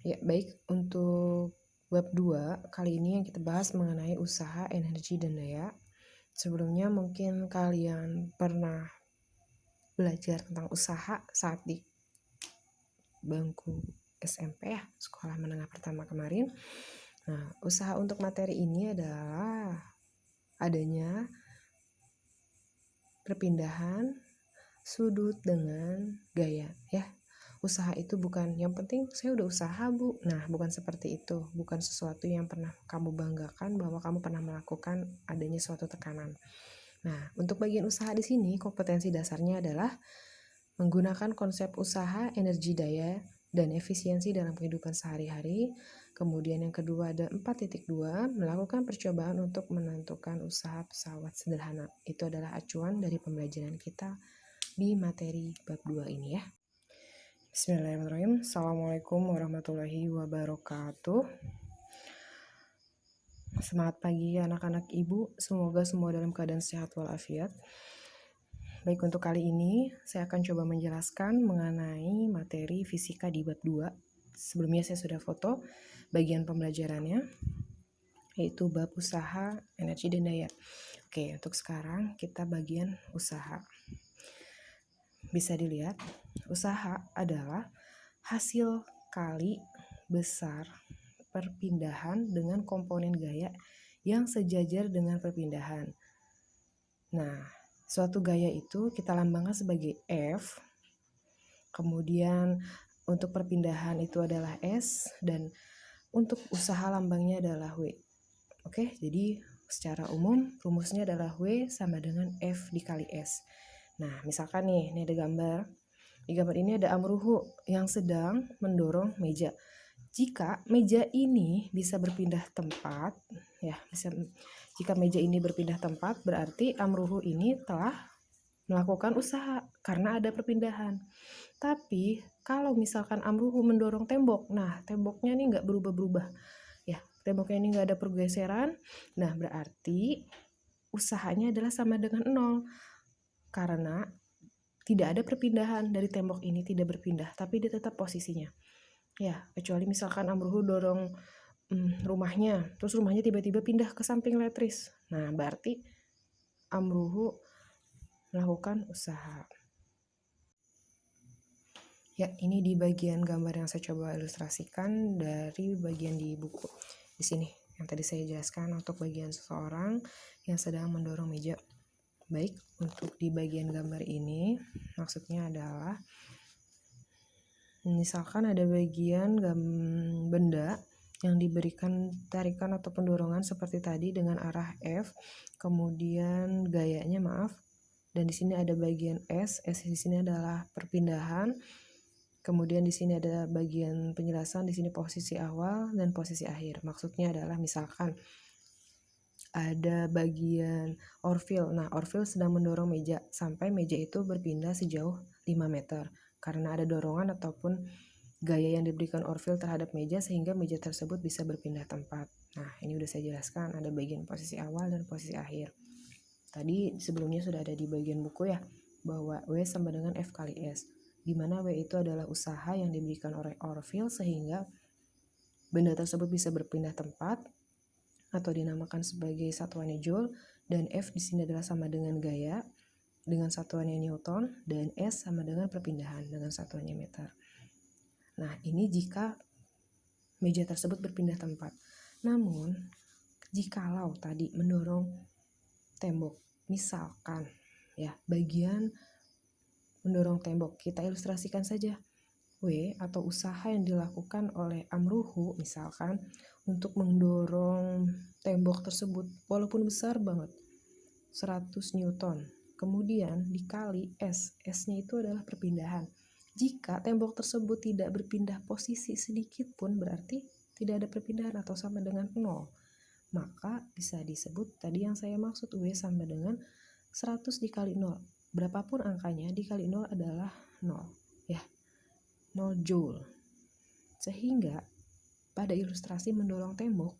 Ya, baik. Untuk bab 2 kali ini yang kita bahas mengenai usaha, energi, dan daya. Sebelumnya mungkin kalian pernah belajar tentang usaha saat di bangku SMP ya, sekolah menengah pertama kemarin. Nah, usaha untuk materi ini adalah adanya perpindahan sudut dengan gaya ya. Usaha itu bukan yang penting saya udah usaha Bu. Nah, bukan seperti itu. Bukan sesuatu yang pernah kamu banggakan bahwa kamu pernah melakukan adanya suatu tekanan. Nah, untuk bagian usaha di sini kompetensi dasarnya adalah menggunakan konsep usaha, energi, daya, dan efisiensi dalam kehidupan sehari-hari. Kemudian yang kedua ada 4.2, melakukan percobaan untuk menentukan usaha pesawat sederhana. Itu adalah acuan dari pembelajaran kita di materi bab 2 ini ya. Bismillahirrahmanirrahim. Assalamualaikum warahmatullahi wabarakatuh. Semangat pagi anak-anak ibu. Semoga semua dalam keadaan sehat walafiat. Baik, untuk kali ini saya akan coba menjelaskan mengenai materi fisika di bab 2. Sebelumnya saya sudah foto bagian pembelajarannya, yaitu bab usaha, energi, dan daya. Oke, untuk sekarang kita bagian usaha. Bisa dilihat, usaha adalah hasil kali besar perpindahan dengan komponen gaya yang sejajar dengan perpindahan. Nah, suatu gaya itu kita lambangkan sebagai F, kemudian untuk perpindahan itu adalah S, dan untuk usaha lambangnya adalah W. Oke, jadi secara umum rumusnya adalah W sama dengan F dikali S. Nah, misalkan nih, ini ada gambar. Di gambar ini ada amruhu yang sedang mendorong meja. Jika meja ini bisa berpindah tempat, ya, jika meja ini berpindah tempat, berarti amruhu ini telah melakukan usaha karena ada perpindahan. Tapi kalau misalkan amruhu mendorong tembok, nah temboknya ini nggak berubah-berubah, ya, temboknya ini nggak ada pergeseran, nah berarti usahanya adalah sama dengan 0 karena tidak ada perpindahan dari tembok ini, tidak berpindah, tapi dia tetap posisinya. Ya, kecuali misalkan amruhu dorong rumahnya, terus rumahnya tiba-tiba pindah ke samping letris. Nah, berarti amruhu melakukan usaha. Ya, ini di bagian gambar yang saya coba ilustrasikan dari bagian di buku. Di sini, yang tadi saya jelaskan untuk bagian seseorang yang sedang mendorong meja. Baik, untuk di bagian gambar ini, maksudnya adalah misalkan ada bagian benda yang diberikan tarikan atau pendorongan seperti tadi dengan arah F, kemudian gayanya dan di sini ada bagian S di sini adalah perpindahan, kemudian di sini ada bagian penjelasan, di sini posisi awal dan posisi akhir. Maksudnya adalah misalkan ada bagian Orville. Nah, Orville sedang mendorong meja sampai meja itu berpindah sejauh 5 meter. Karena ada dorongan ataupun gaya yang diberikan Orville terhadap meja sehingga meja tersebut bisa berpindah tempat. Nah, ini udah saya jelaskan, ada bagian posisi awal dan posisi akhir. Tadi sebelumnya sudah ada di bagian buku ya, bahwa W sama dengan F kali S. Di mana W itu adalah usaha yang diberikan oleh Orville sehingga benda tersebut bisa berpindah tempat atau dinamakan sebagai satuannya Joule, dan F di sini adalah sama dengan gaya dengan satuannya Newton, dan S sama dengan perpindahan dengan satuannya meter. Nah, ini jika meja tersebut berpindah tempat. Namun, jikalau tadi mendorong tembok, misalkan ya, bagian mendorong tembok, kita ilustrasikan saja. W atau usaha yang dilakukan oleh amruhu misalkan untuk mendorong tembok tersebut walaupun besar banget 100 Newton, kemudian dikali S, S-nya itu adalah perpindahan. Jika tembok tersebut tidak berpindah posisi sedikit pun berarti tidak ada perpindahan atau sama dengan 0, maka bisa disebut tadi yang saya maksud W sama dengan 100 dikali 0, berapapun angkanya dikali 0 adalah 0 ya, 0 Joule. Sehingga pada ilustrasi mendorong tembok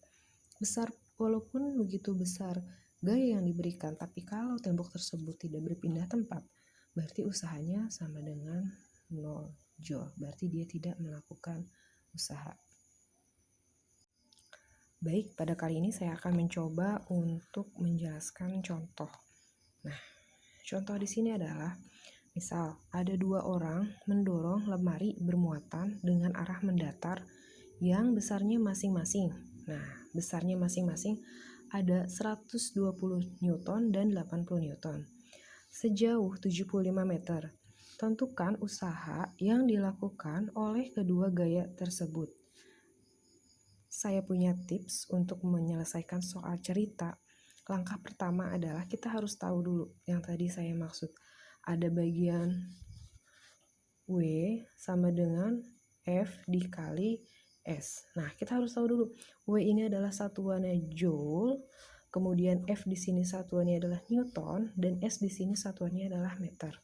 besar, walaupun begitu besar gaya yang diberikan, tapi kalau tembok tersebut tidak berpindah tempat, berarti usahanya sama dengan 0 Joule. Berarti dia tidak melakukan usaha. Baik, pada kali ini saya akan mencoba untuk menjelaskan contoh. Nah, contoh di sini adalah, misal ada 2 orang mendorong lemari bermuatan dengan arah mendatar yang besarnya masing-masing. Nah, besarnya masing-masing ada 120 Newton dan 80 Newton. Sejauh 75 meter. Tentukan usaha yang dilakukan oleh kedua gaya tersebut. Saya punya tips untuk menyelesaikan soal cerita. Langkah pertama adalah kita harus tahu dulu yang tadi saya maksud. Ada bagian W sama dengan F dikali S. Nah, kita harus tahu dulu. W ini adalah satuannya Joule, kemudian F di sini satuannya adalah Newton, dan S di sini satuannya adalah meter.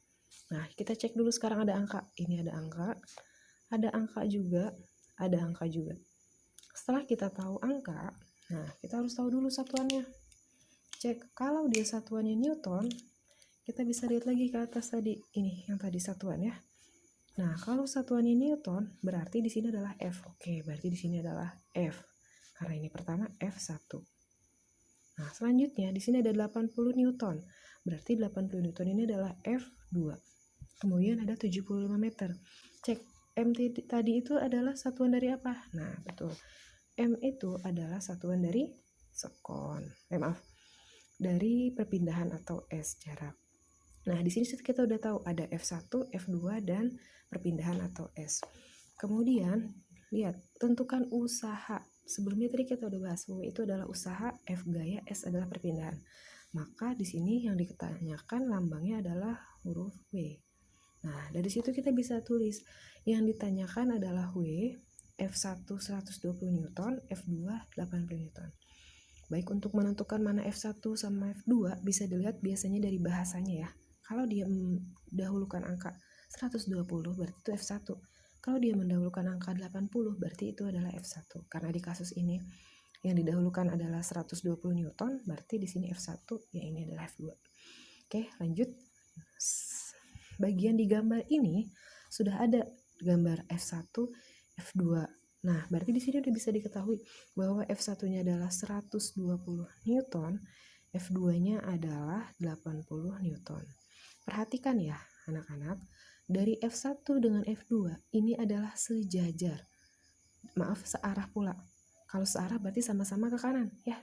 Nah, kita cek dulu sekarang ada angka. Ini ada angka juga, ada angka juga. Setelah kita tahu angka, nah kita harus tahu dulu satuannya. Cek, kalau dia satuannya Newton, kita bisa lihat lagi ke atas tadi. Ini yang tadi satuan ya. Nah, kalau satuannya Newton, berarti di sini adalah F. Oke, berarti di sini adalah F. Karena ini pertama F1. Nah, selanjutnya di sini ada 80 Newton. Berarti 80 Newton ini adalah F2. Kemudian ada 75 meter. Cek, M tadi itu adalah satuan dari apa? Nah, betul. M itu adalah satuan dari sekon. Dari perpindahan atau S, jarak. Nah, di sini kita udah tahu ada F1, F2, dan perpindahan atau S. Kemudian, lihat, tentukan usaha. Sebelumnya tadi kita udah bahas, W itu adalah usaha, F gaya, S adalah perpindahan. Maka di sini yang ditanyakan lambangnya adalah huruf W. Nah, dari situ kita bisa tulis yang ditanyakan adalah W, F1 120 Newton, F2 80 Newton. Baik, untuk menentukan mana F1 sama F2 bisa dilihat biasanya dari bahasanya ya. Kalau dia mendahulukan angka 120 berarti itu F1. Kalau dia mendahulukan angka 80 berarti itu adalah F1. Karena di kasus ini yang didahulukan adalah 120 Newton, berarti di sini F1, ya ini adalah F2. Oke, lanjut. Bagian di gambar ini sudah ada gambar F1, F2. Nah, berarti di sini udah bisa diketahui bahwa F1-nya adalah 120 Newton, F2-nya adalah 80 Newton. Perhatikan ya, anak-anak, dari F1 dengan F2 ini adalah sejajar. Maaf, searah pula. Kalau searah berarti sama-sama ke kanan, ya.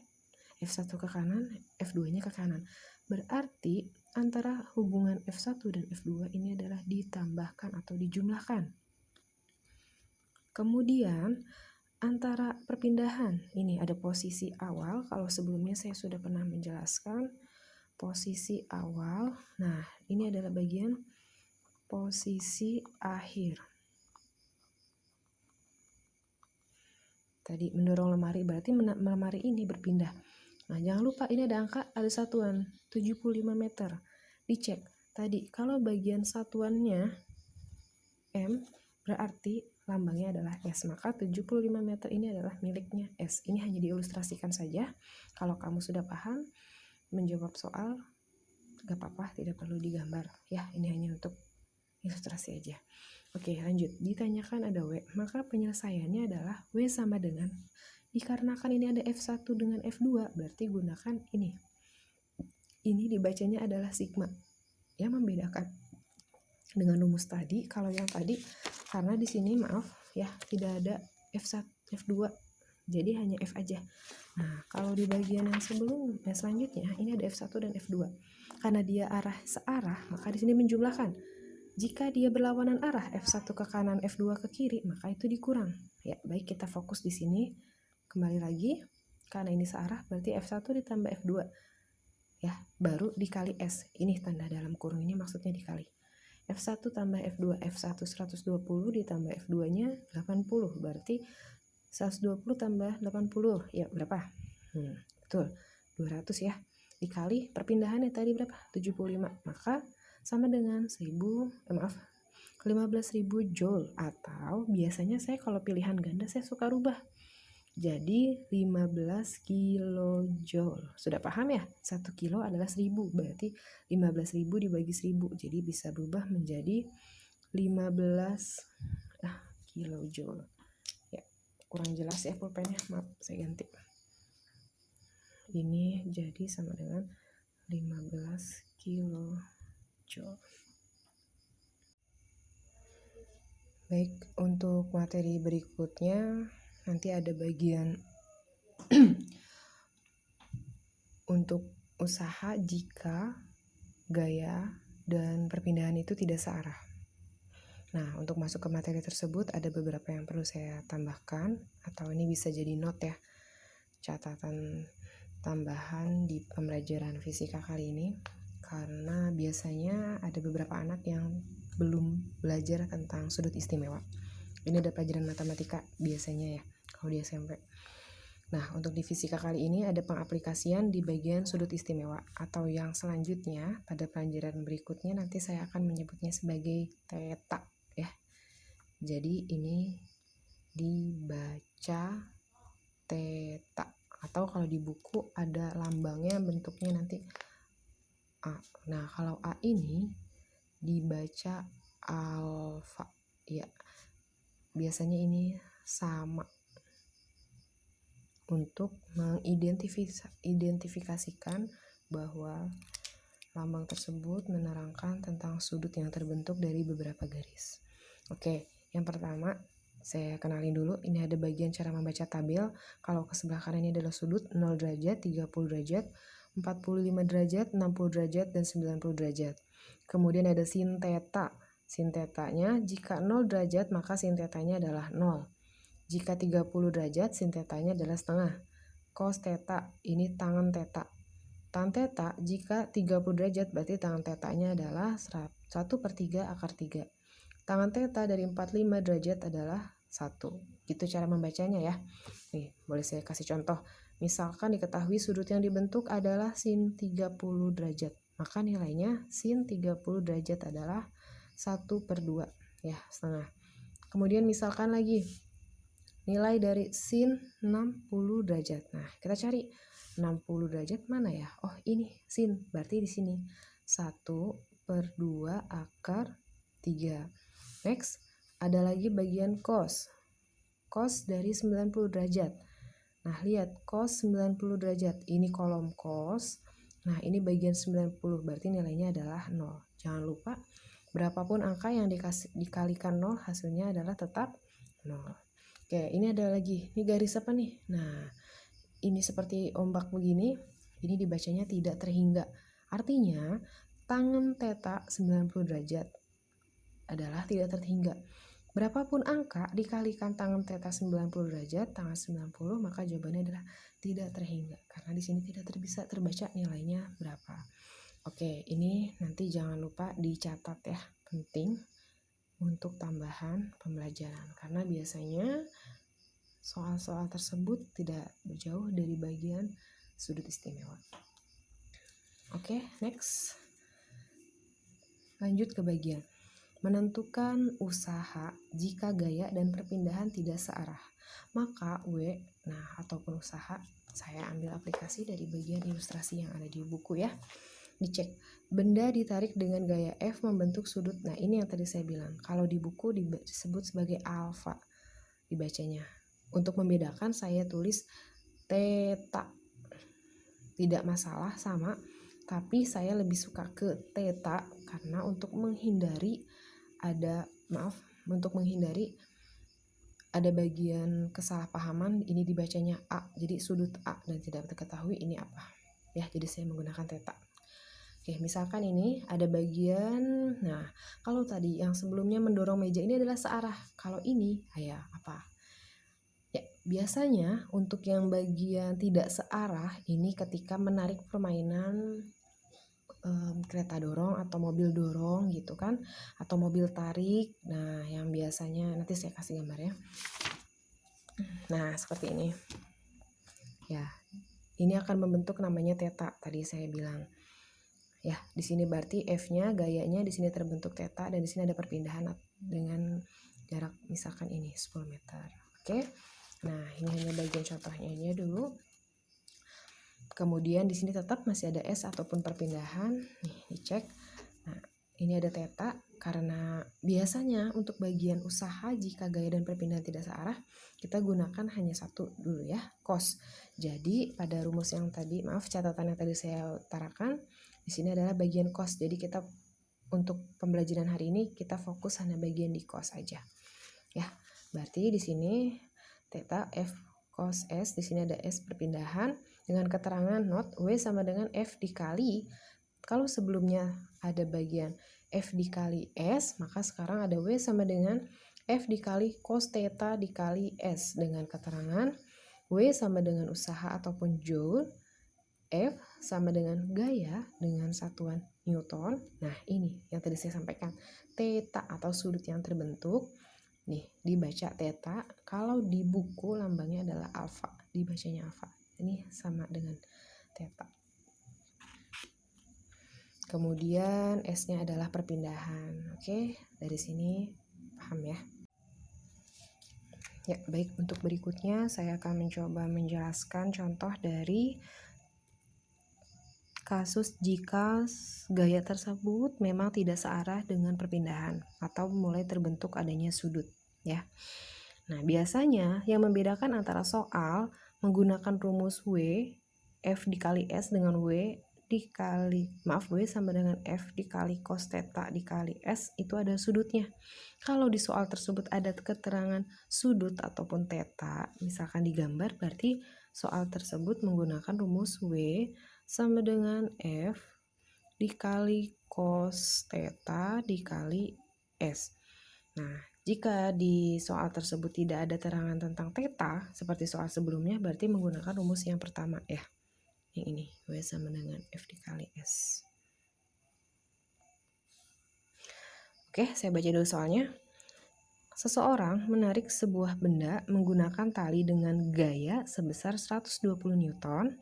F1 ke kanan, F2-nya ke kanan. Berarti antara hubungan F1 dan F2 ini adalah ditambahkan atau dijumlahkan. Kemudian antara perpindahan, ini ada posisi awal, kalau sebelumnya saya sudah pernah menjelaskan posisi awal. Nah, ini adalah bagian posisi akhir. Tadi mendorong lemari, berarti lemari ini berpindah. Nah, jangan lupa ini ada angka, ada satuan 75 meter. Dicek. Tadi kalau bagian satuannya M, berarti lambangnya adalah S, maka 75 meter ini adalah miliknya S. Ini hanya diilustrasikan saja. Kalau kamu sudah paham menjawab soal, gak apa-apa, tidak perlu digambar. Ya, ini hanya untuk ilustrasi aja. Oke, lanjut. Ditanyakan ada W, maka penyelesaiannya adalah W sama dengan, dikarenakan ini ada F1 dengan F2, berarti gunakan ini. Ini dibacanya adalah sigma. Yang membedakan dengan rumus tadi, kalau yang tadi karena di sini maaf ya tidak ada F1, F2, jadi hanya F aja. Nah, kalau di bagian yang selanjutnya ini ada F1 dan F2. Karena dia searah, maka di sini menjumlahkan. Jika dia berlawanan arah, F1 ke kanan, F2 ke kiri, maka itu dikurang. Ya, baik, kita fokus di sini. Kembali lagi, karena ini searah berarti F1 ditambah F2. Ya, baru dikali S. Ini tanda dalam kurung ini maksudnya dikali. F1 tambah F2, F1 120 ditambah F2-nya 80, berarti 120 tambah 80, ya berapa? Betul, 200 ya. Dikali perpindahannya tadi berapa? 75, maka sama dengan 15.000 Joule. Atau biasanya saya kalau pilihan ganda saya suka rubah. Jadi 15 kilojoule. Sudah paham ya? 1 kilo adalah 1000. Berarti 15.000 dibagi 1000. Jadi bisa berubah menjadi 15 kilojoule. Ya, kurang jelas ya pulpennya. Maaf, saya ganti. ini jadi sama dengan 15 kilojoule. Baik, untuk materi berikutnya nanti ada bagian untuk usaha jika gaya dan perpindahan itu tidak searah. Nah, untuk masuk ke materi tersebut ada beberapa yang perlu saya tambahkan, atau ini bisa jadi note ya, catatan tambahan di pembelajaran fisika kali ini, karena biasanya ada beberapa anak yang belum belajar tentang sudut istimewa. Ini ada pelajaran matematika biasanya ya, kalau di SMP. Nah, untuk di fisika kali ini ada pengaplikasian di bagian sudut istimewa, atau yang selanjutnya pada pelajaran berikutnya nanti saya akan menyebutnya sebagai theta ya. Jadi ini dibaca theta, atau kalau di buku ada lambangnya bentuknya nanti A. Nah, kalau A ini dibaca alfa ya. Biasanya ini sama untuk mengidentifikasikan bahwa lambang tersebut menerangkan tentang sudut yang terbentuk dari beberapa garis. Oke, yang pertama saya kenalin dulu, ini ada bagian cara membaca tabel. Kalau ke sebelah kanan ini adalah sudut 0 derajat, 30 derajat, 45 derajat, 60 derajat, dan 90 derajat. Kemudian ada sin theta. Sin tetanya jika 0 derajat maka sin tetanya adalah 0. Jika 30 derajat sin tetanya adalah setengah. Cos theta ini tangan theta. Tan theta jika 30 derajat berarti tangan tetanya adalah 1/3 akar 3. Tangan theta dari 45 derajat adalah 1. Gitu cara membacanya ya. Nih, boleh saya kasih contoh. Misalkan diketahui sudut yang dibentuk adalah sin 30 derajat. Maka nilainya sin 30 derajat adalah 1/2 ya, setengah. Kemudian misalkan lagi nilai dari sin 60 derajat. Nah, kita cari 60 derajat mana ya? Oh, ini sin. Berarti di sini 1/2 akar 3. Next, ada lagi bagian cos. Cos dari 90 derajat. Nah, lihat cos 90 derajat. Ini kolom cos. Nah, ini bagian 90, berarti nilainya adalah 0. Jangan lupa, berapapun angka yang dikalikan 0, hasilnya adalah tetap 0. Oke, ini ada lagi. Ini garis apa nih? Nah, ini seperti ombak begini. Ini dibacanya tidak terhingga. Artinya, tangan theta 90 derajat adalah tidak terhingga. Berapapun angka dikalikan tangan theta 90 derajat, tangan 90, maka jawabannya adalah tidak terhingga. Karena di sini tidak bisa terbaca nilainya berapa. Oke, ini nanti jangan lupa dicatat ya, penting untuk tambahan pembelajaran. Karena biasanya soal-soal tersebut tidak jauh dari bagian sudut istimewa. Oke, next. Lanjut ke bagian menentukan usaha jika gaya dan perpindahan tidak searah. Maka ataupun usaha, saya ambil aplikasi dari bagian ilustrasi yang ada di buku ya. Dicek, benda ditarik dengan gaya F membentuk sudut. Nah, ini yang tadi saya bilang, kalau di buku disebut sebagai alfa dibacanya. Untuk membedakan saya tulis theta. Tidak masalah, sama, tapi saya lebih suka ke theta karena untuk menghindari ada bagian kesalahpahaman, ini dibacanya A, jadi sudut A dan tidak diketahui ini apa ya, jadi saya menggunakan theta. Oke, misalkan ini ada bagian, nah kalau tadi yang sebelumnya mendorong meja ini adalah searah, kalau ini ya apa ya, biasanya untuk yang bagian tidak searah ini ketika menarik permainan kereta dorong atau mobil dorong gitu kan, atau mobil tarik. Nah, yang biasanya nanti saya kasih gambarnya. Nah, seperti ini ya, ini akan membentuk namanya theta, tadi saya bilang ya. Di sini berarti F-nya, gayanya di sini terbentuk theta, dan di sini ada perpindahan dengan jarak misalkan ini 10 meter. Oke, nah ini hanya bagian contohnya aja dulu. Kemudian di sini tetap masih ada S ataupun perpindahan. Nih, dicek. Nah, ini ada theta, karena biasanya untuk bagian usaha jika gaya dan perpindahan tidak searah, kita gunakan hanya satu dulu ya, cos. Jadi pada rumus yang tadi, maaf catatan yang tadi saya utarakan, di sini adalah bagian cos. Jadi kita untuk pembelajaran hari ini kita fokus hanya bagian di cos aja. Ya, berarti di sini theta F cos S, di sini ada S perpindahan dengan keterangan not W sama dengan F dikali, kalau sebelumnya ada bagian F dikali S, maka sekarang ada W sama dengan F dikali cos theta dikali S dengan keterangan W sama dengan usaha ataupun joule, F sama dengan gaya dengan satuan Newton. Nah ini yang tadi saya sampaikan, theta atau sudut yang terbentuk, nih dibaca theta, kalau di buku lambangnya adalah alfa, dibacanya alfa. Ini sama dengan theta. Kemudian S-nya adalah perpindahan. Oke, dari sini paham ya? Ya, baik, untuk berikutnya saya akan mencoba menjelaskan contoh dari kasus jika gaya tersebut memang tidak searah dengan perpindahan atau mulai terbentuk adanya sudut ya. Nah, biasanya yang membedakan antara soal menggunakan rumus W F dikali S dengan W sama dengan F dikali cos theta dikali S itu ada sudutnya. Kalau di soal tersebut ada keterangan sudut ataupun theta, misalkan digambar, berarti soal tersebut menggunakan rumus W sama dengan F dikali cos theta dikali S. Nah, jika di soal tersebut tidak ada terangan tentang theta seperti soal sebelumnya, berarti menggunakan rumus yang pertama ya. Yang ini, W sama dengan F dikali S. Oke, saya baca dulu soalnya. Seseorang menarik sebuah benda menggunakan tali dengan gaya sebesar 120 Newton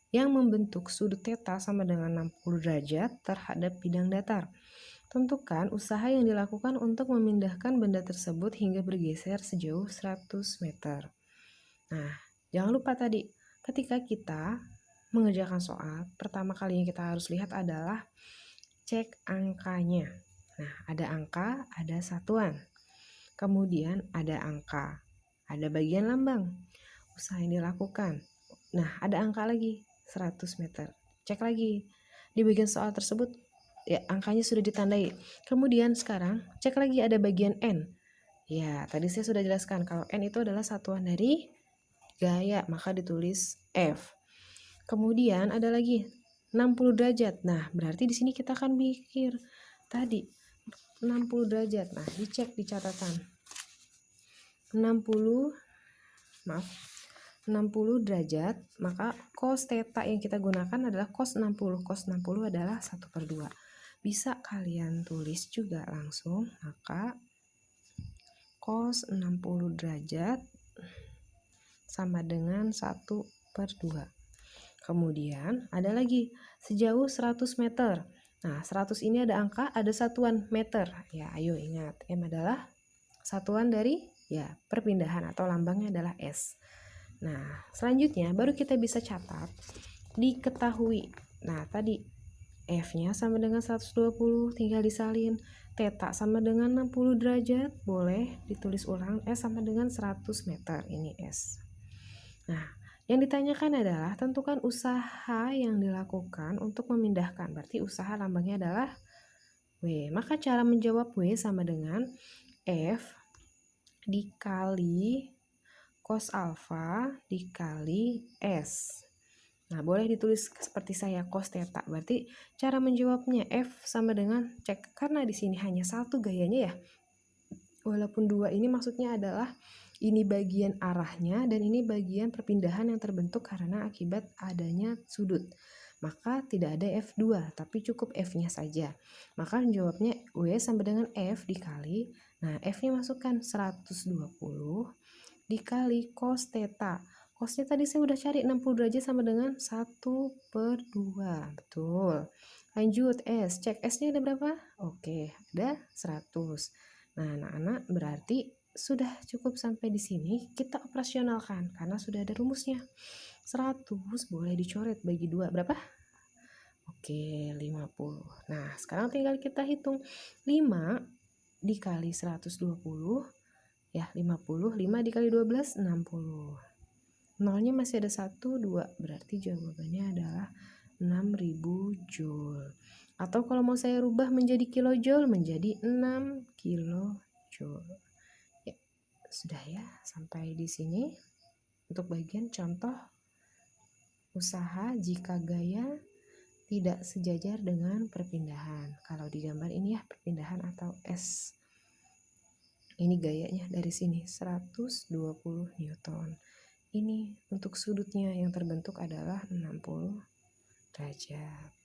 yang membentuk sudut theta sama dengan 60 derajat terhadap bidang datar. Tentukan usaha yang dilakukan untuk memindahkan benda tersebut hingga bergeser sejauh 100 meter. Nah, jangan lupa tadi, ketika kita mengerjakan soal, pertama kali yang kita harus lihat adalah cek angkanya. Nah, ada angka, ada satuan. Kemudian ada angka, ada bagian lambang, usaha yang dilakukan. Nah, ada angka lagi, 100 meter. Cek lagi, di bagian soal tersebut, ya angkanya sudah ditandai. Kemudian sekarang, cek lagi ada bagian N. Ya, tadi saya sudah jelaskan, kalau N itu adalah satuan dari gaya, maka ditulis F. Kemudian ada lagi 60 derajat. Nah, berarti di sini kita akan mikir tadi 60 derajat. Nah, dicek di catatan. 60 derajat, maka cos theta yang kita gunakan adalah cos 60. Cos 60 adalah 1/2. Bisa kalian tulis juga langsung, maka cos 60 derajat sama dengan 1/2. Kemudian ada lagi sejauh 100 meter. Nah, 100 ini ada angka, ada satuan meter. Ya, ayo ingat, M adalah satuan dari ya perpindahan atau lambangnya adalah S. Nah, selanjutnya baru kita bisa catat diketahui. Nah, tadi F-nya sama dengan 120, tinggal disalin. Theta sama dengan 60 derajat, boleh ditulis ulang. S sama dengan 100 meter, ini S. Nah, yang ditanyakan adalah tentukan usaha yang dilakukan untuk memindahkan. Berarti usaha lambangnya adalah W. Maka cara menjawab W sama dengan F dikali cos alfa dikali S. Nah, boleh ditulis seperti saya cos theta. Berarti cara menjawabnya F sama dengan cek, karena di sini hanya satu gayanya ya. Walaupun dua ini maksudnya adalah ini bagian arahnya dan ini bagian perpindahan yang terbentuk karena akibat adanya sudut. Maka tidak ada F2, tapi cukup F-nya saja. Maka jawabnya W sama dengan F dikali, nah F-nya masukkan 120 dikali cos theta. Cosnya tadi saya udah cari 60 derajat sama dengan 1/2. Betul. Lanjut S, cek S-nya ada berapa? Oke, ada 100. Nah, anak-anak berarti sudah cukup sampai di sini, kita operasionalkan karena sudah ada rumusnya. 100 boleh dicoret bagi 2, berapa? Oke, 50. Nah, sekarang tinggal kita hitung 5 dikali 120, ya 50, 5 dikali 12, 60. Nolnya masih ada 1, 2, berarti jawabannya adalah 6000 joule. Atau kalau mau saya rubah menjadi kilojoule, menjadi 6 kilojoule. Ya, sudah ya, sampai di sini untuk bagian contoh usaha jika gaya tidak sejajar dengan perpindahan. Kalau di gambar ini ya perpindahan atau S. Ini gayanya dari sini 120 Newton. Ini untuk sudutnya yang terbentuk adalah 60 derajat.